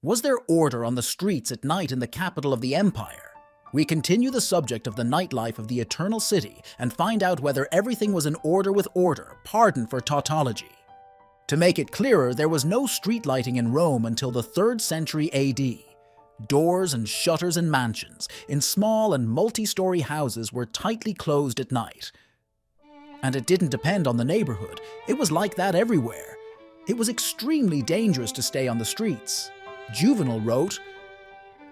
Was there order on the streets at night in the capital of the empire? We continue the subject of the nightlife of the Eternal City and find out whether everything was in order with order, pardon for tautology. To make it clearer, there was no street lighting in Rome until the 3rd century AD. Doors and shutters in mansions, in small and multi-story houses, were tightly closed at night. And it didn't depend on the neighborhood. It was like that everywhere. It was extremely dangerous to stay on the streets. Juvenal wrote,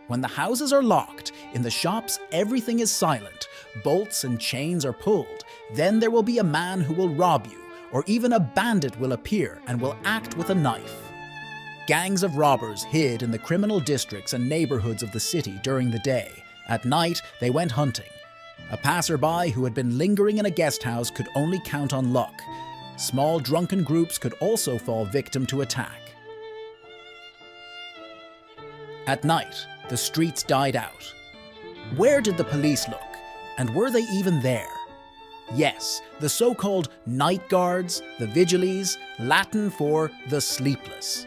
"When the houses are locked, in the shops everything is silent, bolts and chains are pulled, then there will be a man who will rob you, or even a bandit will appear and will act with a knife." Gangs of robbers hid in the criminal districts and neighborhoods of the city during the day. At night, they went hunting. A passerby who had been lingering in a guest house could only count on luck. Small drunken groups could also fall victim to attack. At night, the streets died out. Where did the police look? And were they even there? Yes, the so-called night guards, the vigiles, Latin for the sleepless.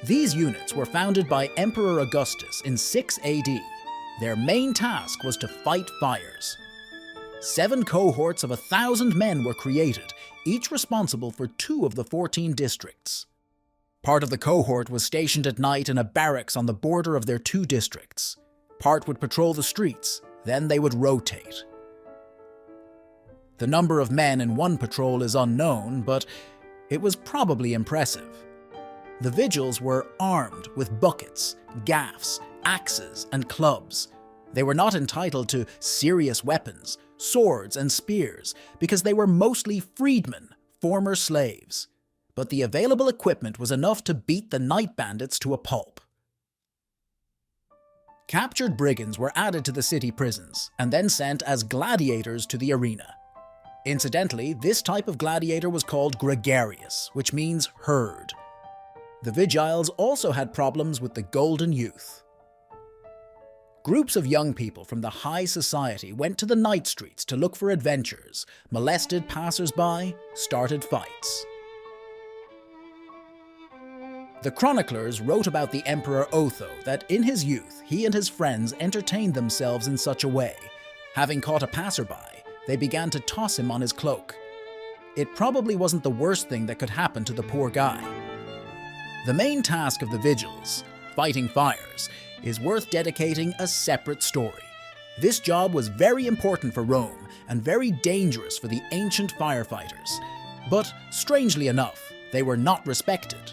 These units were founded by Emperor Augustus in 6 AD. Their main task was to fight fires. 7 cohorts of 1,000 men were created, each responsible for 2 of the 14 districts. Part of the cohort was stationed at night in a barracks on the border of their 2 districts. Part would patrol the streets, then they would rotate. The number of men in one patrol is unknown, but it was probably impressive. The vigils were armed with buckets, gaffs, axes, and clubs. They were not entitled to serious weapons, swords and spears, because they were mostly freedmen, former slaves. But the available equipment was enough to beat the night bandits to a pulp. Captured brigands were added to the city prisons and then sent as gladiators to the arena. Incidentally, this type of gladiator was called gregarious, which means herd. The vigiles also had problems with the golden youth. Groups of young people from the high society went to the night streets to look for adventures, molested passers-by, started fights. The chroniclers wrote about the Emperor Otho that in his youth he and his friends entertained themselves in such a way. Having caught a passerby, they began to toss him on his cloak. It probably wasn't the worst thing that could happen to the poor guy. The main task of the vigils, fighting fires, is worth dedicating a separate story. This job was very important for Rome and very dangerous for the ancient firefighters. But strangely enough, they were not respected.